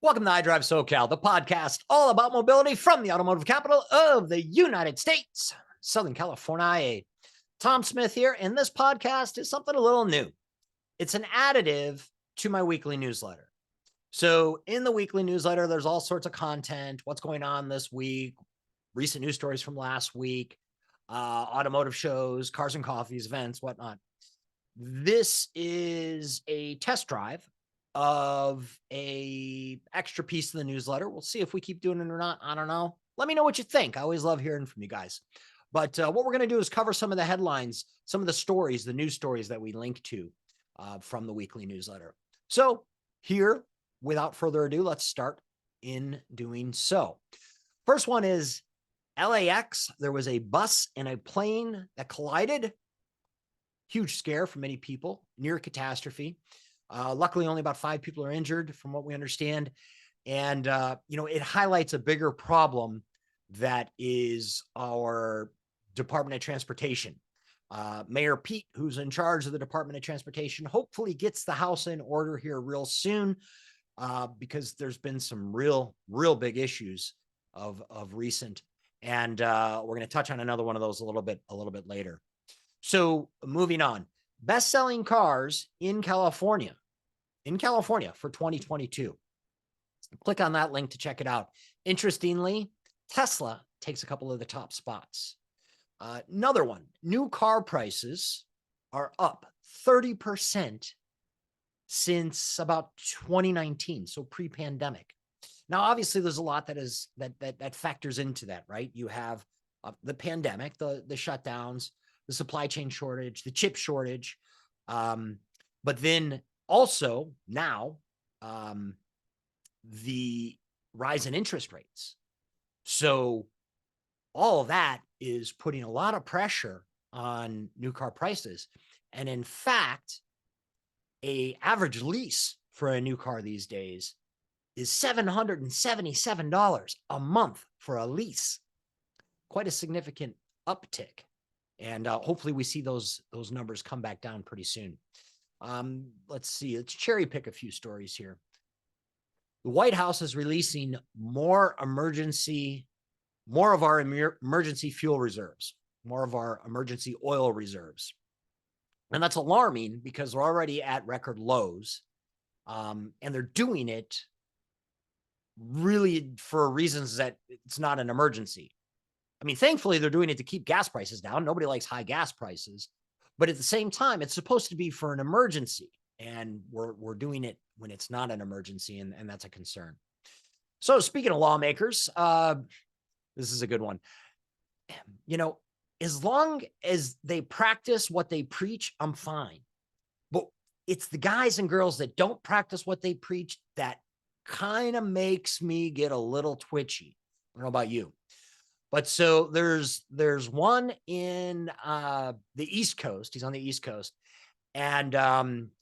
Welcome to iDriveSoCal, the podcast all about mobility from the automotive capital of the United States, Southern California. Tom Smith here, and this podcast is something a little new. It's an additive to my weekly newsletter. So in the weekly newsletter, there's all sorts of content, what's going on this week, recent news stories from last week, automotive shows, cars and coffees, events, whatnot. This is a test drive of a extra piece of the newsletter. We'll see if we keep doing it or not. I don't know. Let me know what you think. I always love hearing from you guys. But what we're going to do is cover some of the headlines, some of the stories, the news stories that we link to from the weekly newsletter. So here, without further ado, let's start in doing so. First one is LAX. There was a bus and a plane that collided. Huge scare for many people, near catastrophe. Luckily, only about 5 people are injured from what we understand. And, it highlights a bigger problem that is our Department of Transportation. Mayor Pete, who's in charge of the Department of Transportation, hopefully gets the house in order here real soon because there's been some real big issues of recent. And we're going to touch on another one of those a little bit later. So moving on, best-selling cars in California for 2022. Click on that link to check it out. Interestingly, Tesla takes a couple of the top spots. Another one, new car prices are up 30% since about 2019, so pre-pandemic. Now, obviously, there's a lot that factors into that, right? You have the pandemic, the shutdowns, the supply chain shortage, the chip shortage, but then also now the rise in interest rates. So all of that is putting a lot of pressure on new car prices. And in fact, an average lease for a new car these days is $777 a month for a lease. Quite a significant uptick. And hopefully we see those numbers come back down pretty soon. Let's see. Let's cherry pick a few stories here. The White House is releasing more of our emergency fuel reserves, more of our emergency oil reserves. And that's alarming because we're already at record lows. And they're doing it really for reasons that it's not an emergency. I mean, thankfully, they're doing it to keep gas prices down. Nobody likes high gas prices. But at the same time, it's supposed to be for an emergency. And we're doing it when it's not an emergency, and that's a concern. So speaking of lawmakers, this is a good one. As long as they practice what they preach, I'm fine. But it's the guys and girls that don't practice what they preach that kind of makes me get a little twitchy. I don't know about you. But so there's one in the East Coast. He's on the East Coast, and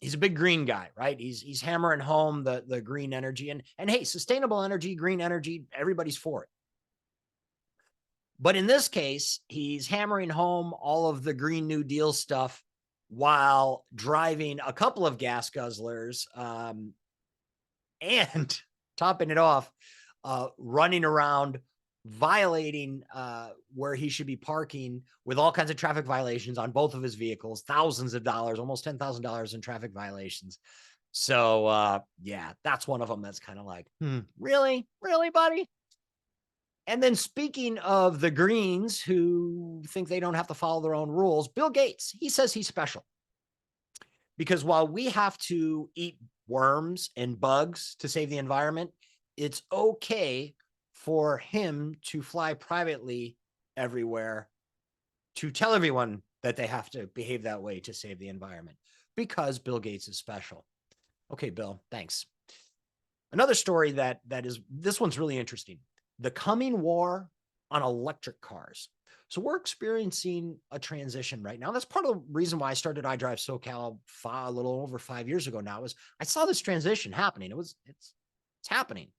he's a big green guy, right? He's hammering home the green energy, and hey, sustainable energy, green energy, everybody's for it. But in this case, he's hammering home all of the Green New Deal stuff while driving a couple of gas guzzlers, and topping it off, running around violating where he should be parking with all kinds of traffic violations on both of his vehicles, thousands of dollars, almost $10,000 in traffic violations. So yeah, that's one of them that's kind of like, really, buddy? And then speaking of the Greens who think they don't have to follow their own rules, Bill Gates, he says he's special. Because while we have to eat worms and bugs to save the environment, it's okay for him to fly privately everywhere to tell everyone that they have to behave that way to save the environment because Bill Gates is special. Okay, Bill, thanks. Another story this one's really interesting. The coming war on electric cars. So we're experiencing a transition right now. That's part of the reason why I started iDriveSoCal a little over 5 years ago now, is I saw this transition happening. It's happening.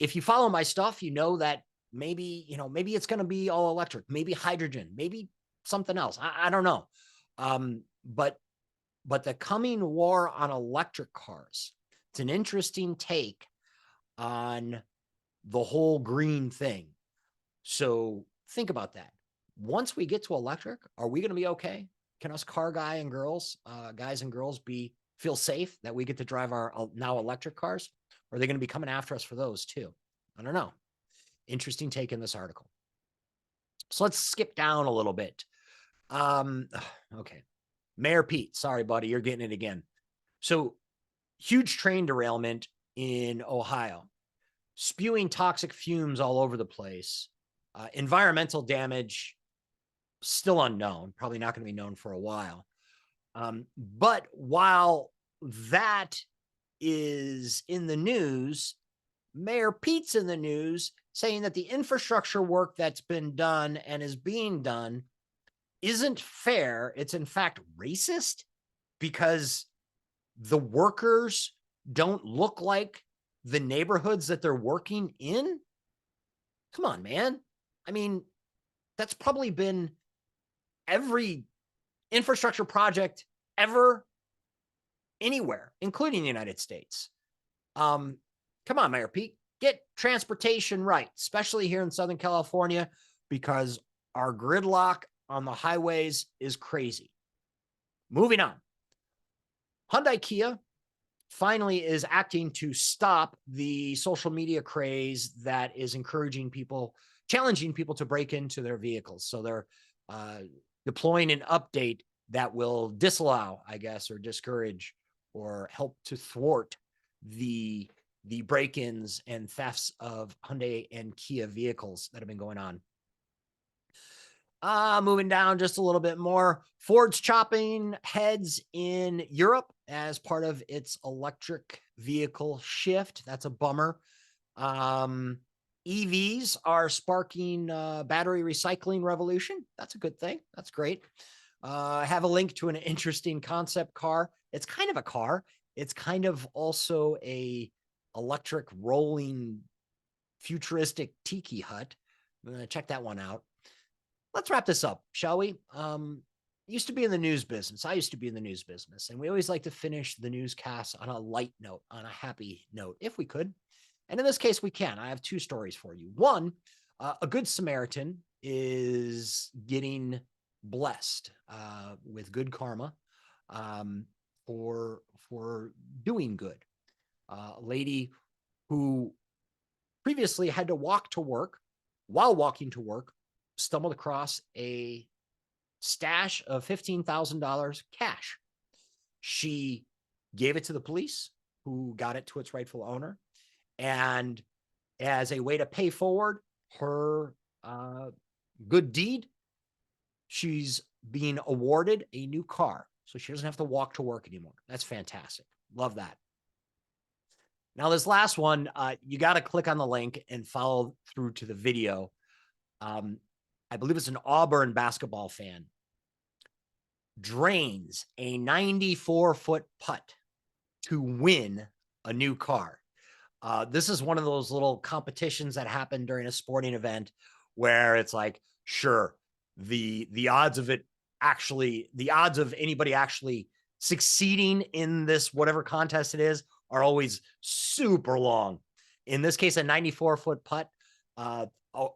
If you follow my stuff, you know that maybe it's going to be all electric, maybe hydrogen, maybe something else. I don't know. But the coming war on electric cars, It's an interesting take on the whole green thing. So think about that. Once we get to electric, are we going to be okay? Can us guys and girls feel safe that we get to drive our now electric cars? Or are they going to be coming after us for those too? I don't know. Interesting take in this article. So let's skip down a little bit. Okay. Mayor Pete, sorry, buddy, you're getting it again. So huge train derailment in Ohio, spewing toxic fumes all over the place. Environmental damage still unknown, probably not going to be known for a while. But while that is in the news, Mayor Pete's in the news saying that the infrastructure work that's been done and is being done isn't fair. It's in fact racist because the workers don't look like the neighborhoods that they're working in. Come on, man. I mean, that's probably been every infrastructure project ever anywhere, including the United States. Come on, Mayor Pete, get transportation right, especially here in Southern California, because our gridlock on the highways is crazy. Moving on. Hyundai Kia finally is acting to stop the social media craze that is challenging people to break into their vehicles. So they're deploying an update that will disallow, I guess, or discourage or help to thwart the break-ins and thefts of Hyundai and Kia vehicles that have been going on. Moving down just a little bit more, Ford's chopping heads in Europe as part of its electric vehicle shift. That's a bummer. EVs are sparking battery recycling revolution. That's a good thing. That's great. I have a link to an interesting concept car. It's kind of a car. It's kind of also a electric rolling futuristic tiki hut. Check that one out. Let's wrap this up, shall we? Used to be in the news business. I used to be in the news business, and we always like to finish the newscast on a light note, on a happy note, if we could. And in this case, we can. I have two stories for you. One, a good Samaritan is getting blessed with good karma for doing good. A lady who previously had to walk to work, while walking to work, stumbled across a stash of $15,000 cash. She gave it to the police, who got it to its rightful owner. And as a way to pay forward her good deed, she's being awarded a new car. So she doesn't have to walk to work anymore. That's fantastic. Love that. Now, this last one, you got to click on the link and follow through to the video. I believe it's an Auburn basketball fan, drains a 94-foot putt to win a new car. This is one of those little competitions that happen during a sporting event where it's like, sure, the odds of anybody actually succeeding in this, whatever contest it is, are always super long. In this case, a 94-foot putt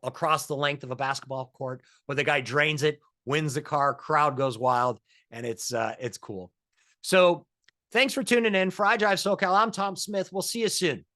across the length of a basketball court, where the guy drains it, wins the car, crowd goes wild, and it's cool. So thanks for tuning in. For iDriveSoCal, I'm Tom Smith. We'll see you soon.